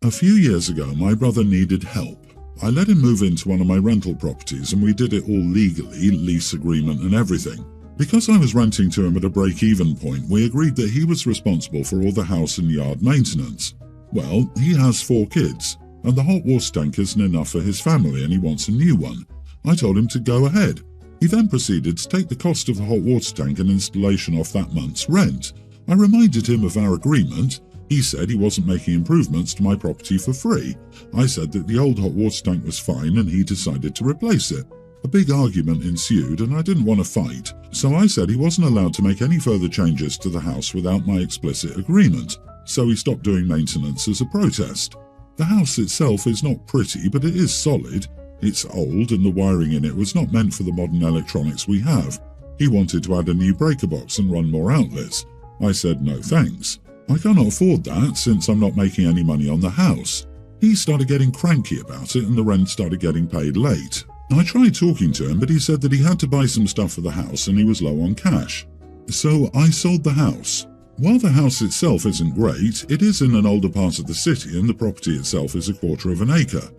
A few years ago, my brother needed help. I let him move into one of my rental properties and we did it all legally, lease agreement and everything. Because I was renting to him at a break-even point, we agreed that he was responsible for all the house and yard maintenance. Well, he has 4 kids, and the hot water tank isn't enough for his family and he wants a new one. I told him to go ahead. He then proceeded to take the cost of the hot water tank and installation off that month's rent. I reminded him of our agreement. He said he wasn't making improvements to my property for free. I said that the old hot water tank was fine and he decided to replace it. A big argument ensued and I didn't want to fight, so I said he wasn't allowed to make any further changes to the house without my explicit agreement, so he stopped doing maintenance as a protest. The house itself is not pretty, but it is solid. It's old and the wiring in it was not meant for the modern electronics we have. He wanted to add a new breaker box and run more outlets. I said no thanks. I cannot afford that since I'm not making any money on the house. He started getting cranky about it and the rent started getting paid late. I tried talking to him, but he said that he had to buy some stuff for the house and he was low on cash. So I sold the house. While the house itself isn't great, it is in an older part of the city and the property itself is 1/4 of an acre.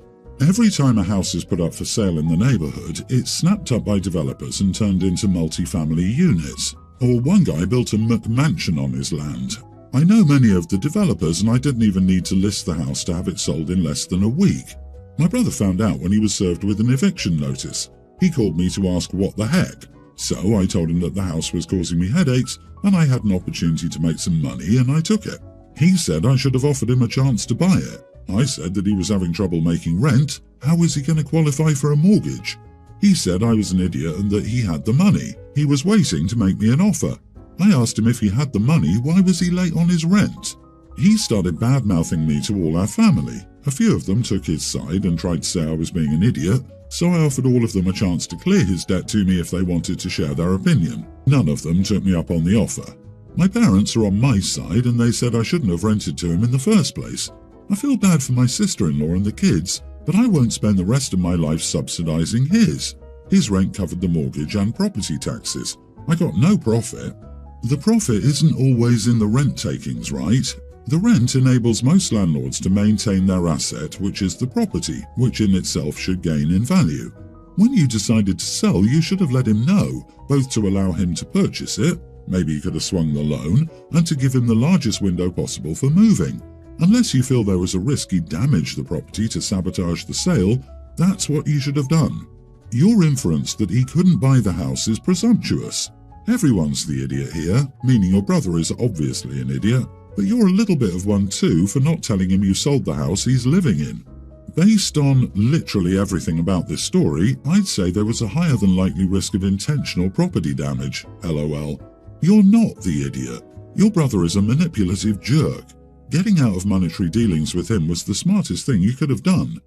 Every time a house is put up for sale in the neighborhood, it's snapped up by developers and turned into multi-family units. Or one guy built a McMansion on his land. I know many of the developers and I didn't even need to list the house to have it sold in less than a week. My brother found out when he was served with an eviction notice. He called me to ask what the heck. So I told him that the house was causing me headaches and I had an opportunity to make some money and I took it. He said I should have offered him a chance to buy it. I said that he was having trouble making rent. How was he going to qualify for a mortgage? He said I was an idiot and that he had the money. He was waiting to make me an offer. I asked him if he had the money, why was he late on his rent? He started bad-mouthing me to all our family. A few of them took his side and tried to say I was being an idiot, so I offered all of them a chance to clear his debt to me if they wanted to share their opinion. None of them took me up on the offer. My parents are on my side and they said I shouldn't have rented to him in the first place. I feel bad for my sister-in-law and the kids, but I won't spend the rest of my life subsidizing his. His rent covered the mortgage and property taxes. I got no profit. The profit isn't always in the rent takings, right? The rent enables most landlords to maintain their asset, which is the property, which in itself should gain in value. When you decided to sell, you should have let him know, both to allow him to purchase it, maybe you could have swung the loan, and to give him the largest window possible for moving. Unless you feel there was a risk he'd damage the property to sabotage the sale, that's what you should have done. Your inference that he couldn't buy the house is presumptuous. Everyone's the idiot here, meaning your brother is obviously an idiot, but you're a little bit of one too for not telling him you sold the house he's living in. Based on literally everything about this story, I'd say there was a higher than likely risk of intentional property damage, LOL. You're not the idiot. Your brother is a manipulative jerk. Getting out of monetary dealings with him was the smartest thing you could have done.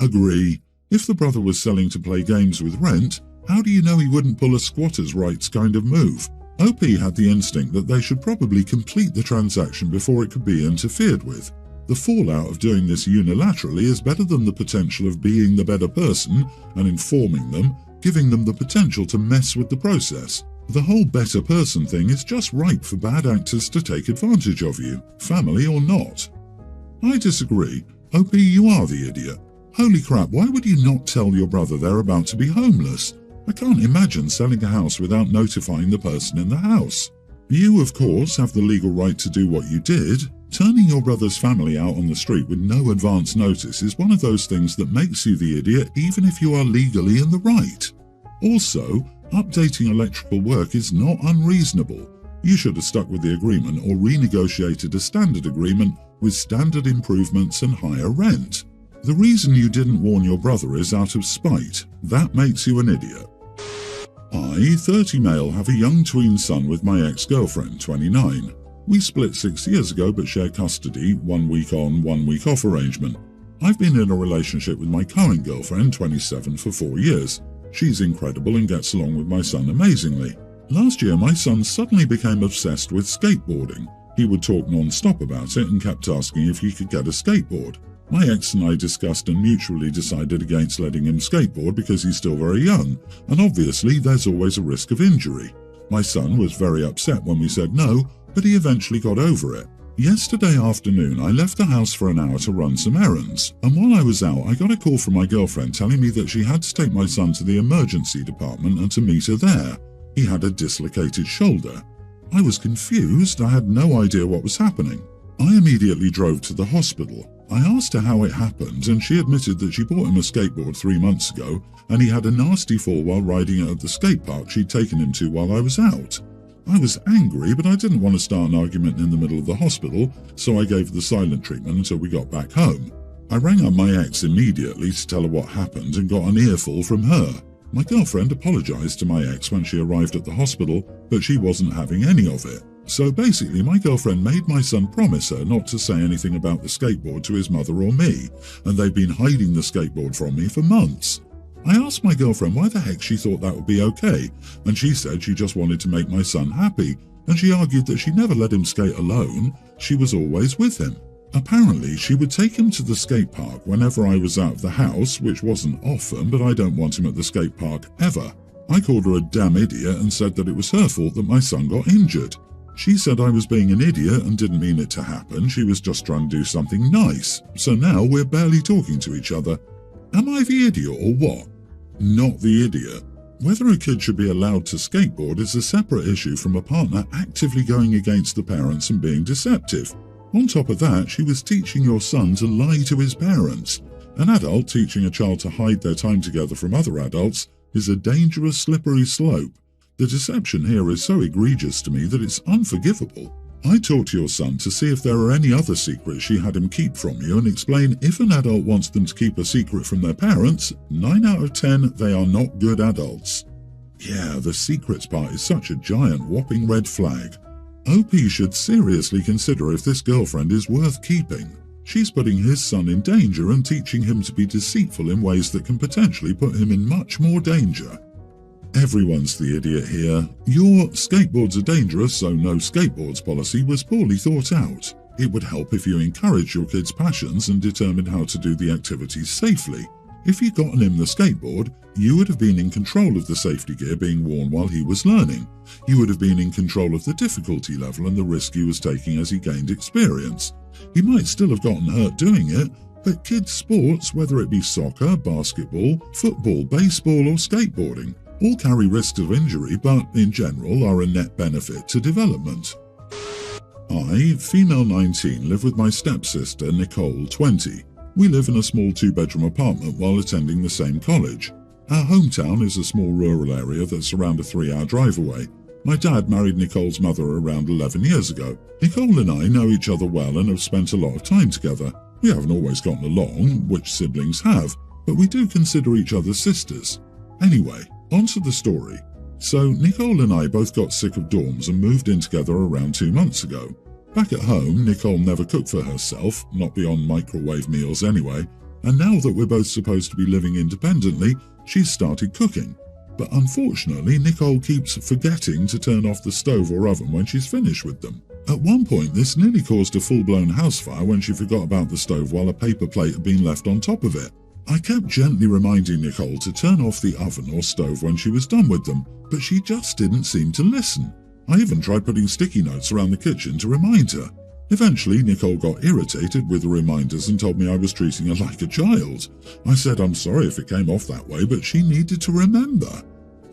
Agree. If the brother was selling to play games with rent, how do you know he wouldn't pull a squatter's rights kind of move? OP had the instinct that they should probably complete the transaction before it could be interfered with. The fallout of doing this unilaterally is better than the potential of being the better person and informing them, giving them the potential to mess with the process. The whole better person thing is just ripe for bad actors to take advantage of you, family or not. I disagree. OP, you are the idiot. Holy crap, why would you not tell your brother they're about to be homeless? I can't imagine selling a house without notifying the person in the house. You, of course, have the legal right to do what you did. Turning your brother's family out on the street with no advance notice is one of those things that makes you the idiot even if you are legally in the right. Also, updating electrical work is not unreasonable. You should have stuck with the agreement or renegotiated a standard agreement with standard improvements and higher rent. The reason you didn't warn your brother is out of spite. That makes you an idiot. I, 30 male, have a young tween son with my ex-girlfriend, 29. We split 6 years ago but share custody, 1 week on, 1 week off arrangement. I've been in a relationship with my current girlfriend, 27, for 4 years. She's incredible and gets along with my son amazingly. Last year, my son suddenly became obsessed with skateboarding. He would talk non-stop about it and kept asking if he could get a skateboard. My ex and I discussed and mutually decided against letting him skateboard because he's still very young, and obviously there's always a risk of injury. My son was very upset when we said no, but he eventually got over it. Yesterday afternoon, I left the house for an hour to run some errands, and while I was out, I got a call from my girlfriend telling me that she had to take my son to the emergency department and to meet her there. He had a dislocated shoulder. I was confused. I had no idea what was happening. I immediately drove to the hospital. I asked her how it happened, and she admitted that she bought him a skateboard 3 months ago, and he had a nasty fall while riding it at the skate park she'd taken him to while I was out. I was angry, but I didn't want to start an argument in the middle of the hospital, so I gave her the silent treatment until we got back home. I rang up my ex immediately to tell her what happened and got an earful from her. My girlfriend apologized to my ex when she arrived at the hospital, but she wasn't having any of it. So basically, my girlfriend made my son promise her not to say anything about the skateboard to his mother or me, and they've been hiding the skateboard from me for months. I asked my girlfriend why the heck she thought that would be okay, and she said she just wanted to make my son happy, and she argued that she never let him skate alone, she was always with him. Apparently, she would take him to the skate park whenever I was out of the house, which wasn't often, but I don't want him at the skate park ever. I called her a damn idiot and said that it was her fault that my son got injured. She said I was being an idiot and didn't mean it to happen, she was just trying to do something nice, so now we're barely talking to each other. Am I the idiot or what? Not the idiot. Whether a kid should be allowed to skateboard is a separate issue from a partner actively going against the parents and being deceptive. On top of that, she was teaching your son to lie to his parents. An adult teaching a child to hide their time together from other adults is a dangerous, slippery slope. The deception here is so egregious to me that it's unforgivable. I talked to your son to see if there are any other secrets she had him keep from you and explain if an adult wants them to keep a secret from their parents, 9 out of 10, they are not good adults. Yeah, the secrets part is such a giant whopping red flag. OP should seriously consider if this girlfriend is worth keeping. She's putting his son in danger and teaching him to be deceitful in ways that can potentially put him in much more danger. Everyone's the idiot here. Your skateboards are dangerous, so no skateboards policy was poorly thought out. It would help if you encouraged your kid's passions and determined how to do the activities safely. If you'd gotten him the skateboard, you would have been in control of the safety gear being worn while he was learning. You would have been in control of the difficulty level and the risk he was taking as he gained experience. He might still have gotten hurt doing it, but kids' sports, whether it be soccer, basketball, football, baseball or skateboarding, all carry risks of injury, but in general are a net benefit to development. I, female 19, live with my stepsister Nicole, 20. We live in a small 2-bedroom apartment while attending the same college. Our hometown is a small rural area that's around a 3-hour drive away. My dad married Nicole's mother around 11 years ago. Nicole and I know each other well and have spent a lot of time together. We haven't always gotten along, which siblings have, but we do consider each other sisters. Anyway, on to the story. So Nicole and I both got sick of dorms and moved in together around 2 months ago. Back at home, Nicole never cooked for herself, not beyond microwave meals anyway, and now that we're both supposed to be living independently, she's started cooking. But unfortunately, Nicole keeps forgetting to turn off the stove or oven when she's finished with them. At one point, this nearly caused a full-blown house fire when she forgot about the stove while a paper plate had been left on top of it. I kept gently reminding Nicole to turn off the oven or stove when she was done with them, but she just didn't seem to listen. I even tried putting sticky notes around the kitchen to remind her. Eventually, Nicole got irritated with the reminders and told me I was treating her like a child. I said I'm sorry if it came off that way, but she needed to remember.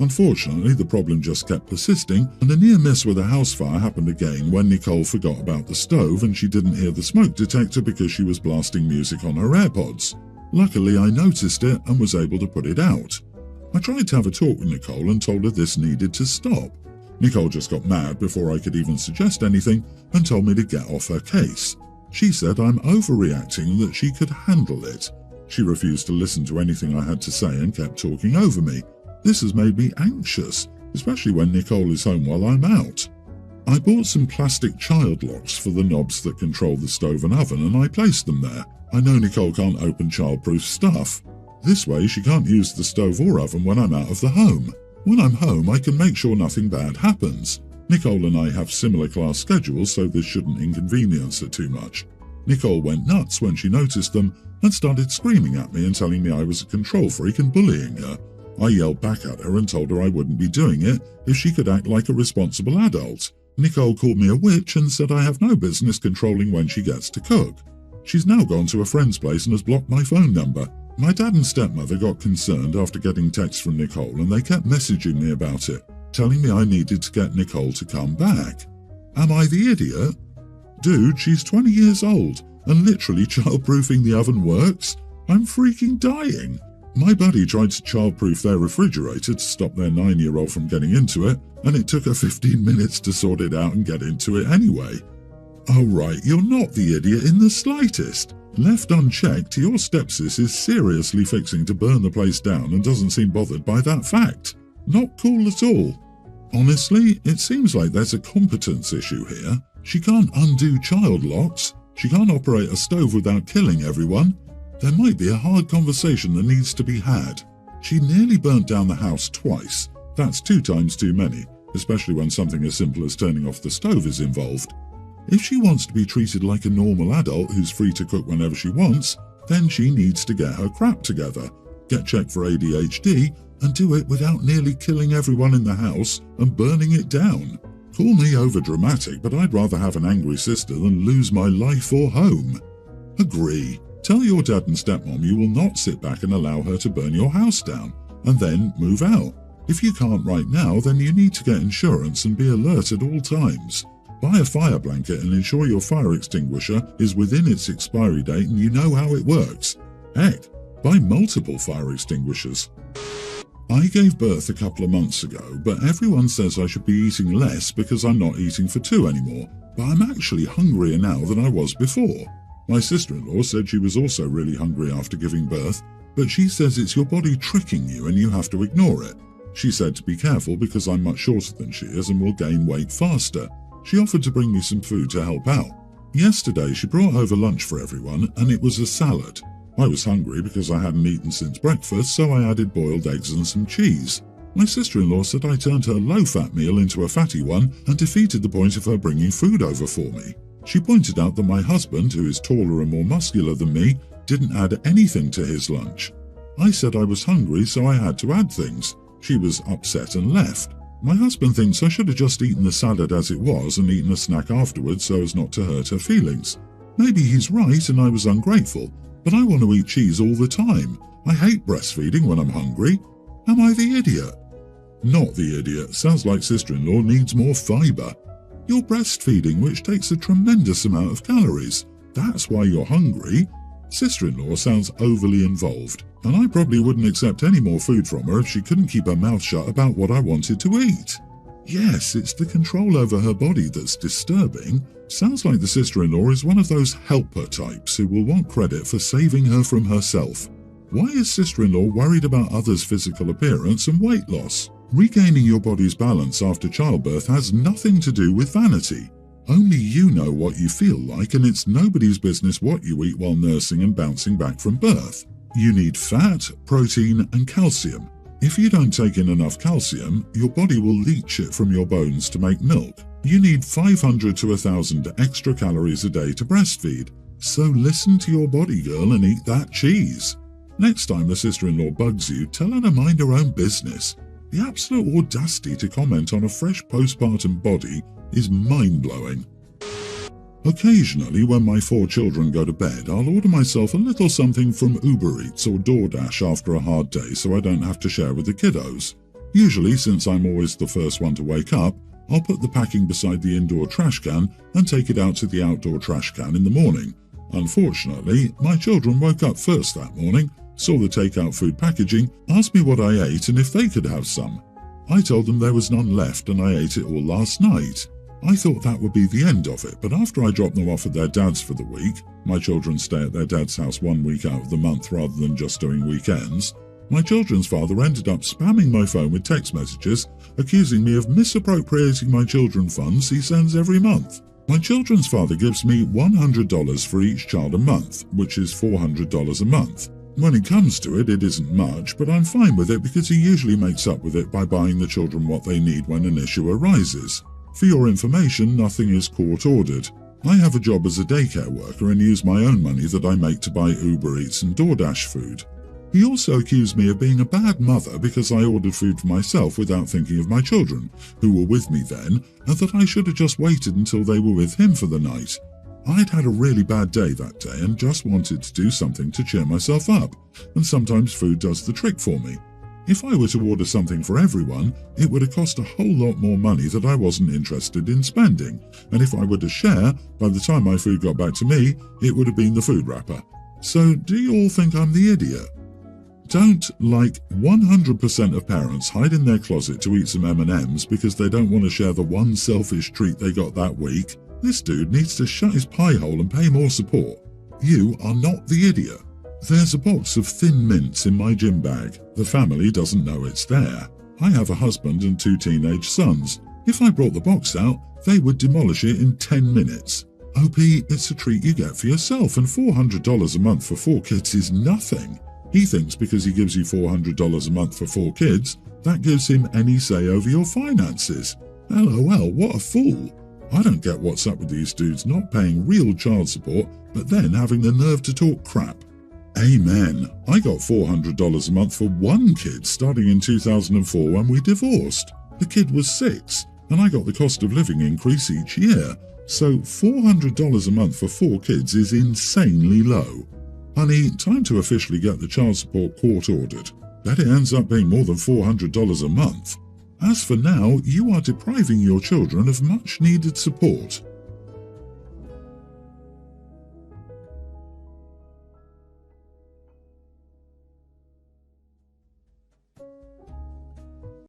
Unfortunately, the problem just kept persisting, and a near miss with a house fire happened again when Nicole forgot about the stove and she didn't hear the smoke detector because she was blasting music on her AirPods. Luckily, I noticed it and was able to put it out. I tried to have a talk with Nicole and told her this needed to stop. Nicole just got mad before I could even suggest anything and told me to get off her case. She said I'm overreacting and that she could handle it. She refused to listen to anything I had to say and kept talking over me. This has made me anxious, especially when Nicole is home while I'm out. I bought some plastic child locks for the knobs that control the stove and oven and I placed them there. I know Nicole can't open childproof stuff. This way she can't use the stove or oven when I'm out of the home. When I'm home, I can make sure nothing bad happens. Nicole and I have similar class schedules, so this shouldn't inconvenience her too much. Nicole went nuts when she noticed them and started screaming at me and telling me I was a control freak and bullying her. I yelled back at her and told her I wouldn't be doing it if she could act like a responsible adult. Nicole called me a witch and said I have no business controlling when she gets to cook. She's now gone to a friend's place and has blocked my phone number. My dad and stepmother got concerned after getting texts from Nicole and they kept messaging me about it, telling me I needed to get Nicole to come back. Am I the idiot? Dude, she's 20 years old and literally childproofing the oven works? I'm freaking dying. My buddy tried to childproof their refrigerator to stop their 9-year-old from getting into it, and it took her 15 minutes to sort it out and get into it anyway. Oh right, you're not the idiot in the slightest. Left unchecked, your stepsis is seriously fixing to burn the place down and doesn't seem bothered by that fact. Not cool at all. Honestly, it seems like there's a competence issue here. She can't undo child locks. She can't operate a stove without killing everyone. There might be a hard conversation that needs to be had. She nearly burnt down the house twice. That's 2 times too many, especially when something as simple as turning off the stove is involved. If she wants to be treated like a normal adult who's free to cook whenever she wants, then she needs to get her crap together, get checked for ADHD, and do it without nearly killing everyone in the house and burning it down. Call me overdramatic, but I'd rather have an angry sister than lose my life or home. Agree. Tell your dad and stepmom you will not sit back and allow her to burn your house down, and then move out. If you can't right now, then you need to get insurance and be alert at all times. Buy a fire blanket and ensure your fire extinguisher is within its expiry date and you know how it works. Heck, buy multiple fire extinguishers. I gave birth a couple of months ago, but everyone says I should be eating less because I'm not eating for 2 anymore, but I'm actually hungrier now than I was before. My sister-in-law said she was also really hungry after giving birth, but she says it's your body tricking you and you have to ignore it. She said to be careful because I'm much shorter than she is and will gain weight faster. She offered to bring me some food to help out. Yesterday she brought over lunch for everyone and it was a salad. I was hungry because I hadn't eaten since breakfast, so I added boiled eggs and some cheese. My sister-in-law said I turned her low-fat meal into a fatty one and defeated the point of her bringing food over for me. She pointed out that my husband, who is taller and more muscular than me, didn't add anything to his lunch. I said I was hungry, so I had to add things. She was upset and left. My husband thinks I should have just eaten the salad as it was and eaten a snack afterwards so as not to hurt her feelings. Maybe he's right and I was ungrateful, but I want to eat cheese all the time. I hate breastfeeding when I'm hungry. Am I the idiot? Not the idiot. Sounds like sister-in-law needs more fibre. You're breastfeeding, which takes a tremendous amount of calories. That's why you're hungry. Sister-in-law sounds overly involved, and I probably wouldn't accept any more food from her if she couldn't keep her mouth shut about what I wanted to eat. Yes, it's the control over her body that's disturbing. Sounds like the sister-in-law is one of those helper types who will want credit for saving her from herself. Why is sister-in-law worried about others' physical appearance and weight loss? Regaining your body's balance after childbirth has nothing to do with vanity. Only you know what you feel like, and it's nobody's business what you eat while nursing and bouncing back from birth. You need fat, protein, and calcium. If you don't take in enough calcium, your body will leach it from your bones to make milk. You need 500 to 1,000 extra calories a day to breastfeed. So listen to your body, girl, and eat that cheese. Next time the sister-in-law bugs you, tell her to mind her own business. The absolute audacity to comment on a fresh postpartum body is mind-blowing. Occasionally, when my 4 children go to bed, I'll order myself a little something from Uber Eats or DoorDash after a hard day so I don't have to share with the kiddos. Usually, since I'm always the first one to wake up, I'll put the packing beside the indoor trash can and take it out to the outdoor trash can in the morning. Unfortunately, my children woke up first that morning, saw the takeout food packaging, asked me what I ate and if they could have some. I told them there was none left and I ate it all last night. I thought that would be the end of it, but after I dropped them off at their dad's for the week, my children stay at their dad's house 1 week out of the month rather than just doing weekends, my children's father ended up spamming my phone with text messages, accusing me of misappropriating my children's funds he sends every month. My children's father gives me $100 for each child a month, which is $400 a month. When it comes to it, it isn't much, but I'm fine with it because he usually makes up with it by buying the children what they need when an issue arises. For your information, nothing is court-ordered. I have a job as a daycare worker and use my own money that I make to buy Uber Eats and DoorDash food. He also accused me of being a bad mother because I ordered food for myself without thinking of my children, who were with me then, and that I should have just waited until they were with him for the night. I'd had a really bad day that day and just wanted to do something to cheer myself up, and sometimes food does the trick for me. If I were to order something for everyone, it would have cost a whole lot more money that I wasn't interested in spending, and if I were to share, by the time my food got back to me, it would have been the food wrapper. So do you all think I'm the idiot? Don't, like 100% of parents, hide in their closet to eat some M&Ms because they don't want to share the one selfish treat they got that week. This dude needs to shut his pie hole and pay more support. You are not the idiot. There's a box of Thin Mints in my gym bag. The family doesn't know it's there. I have a husband and 2 teenage sons. If I brought the box out, they would demolish it in 10 minutes. OP, it's a treat you get for yourself, and $400 a month for 4 kids is nothing. He thinks because he gives you $400 a month for 4 kids, that gives him any say over your finances. LOL, what a fool. I don't get what's up with these dudes not paying real child support, but then having the nerve to talk crap. Amen. I got $400 a month for 1 kid starting in 2004 when we divorced. The kid was 6, and I got the cost of living increase each year. So $400 a month for 4 kids is insanely low. Honey, time to officially get the child support court ordered. Bet it ends up being more than $400 a month. As for now, you are depriving your children of much needed support.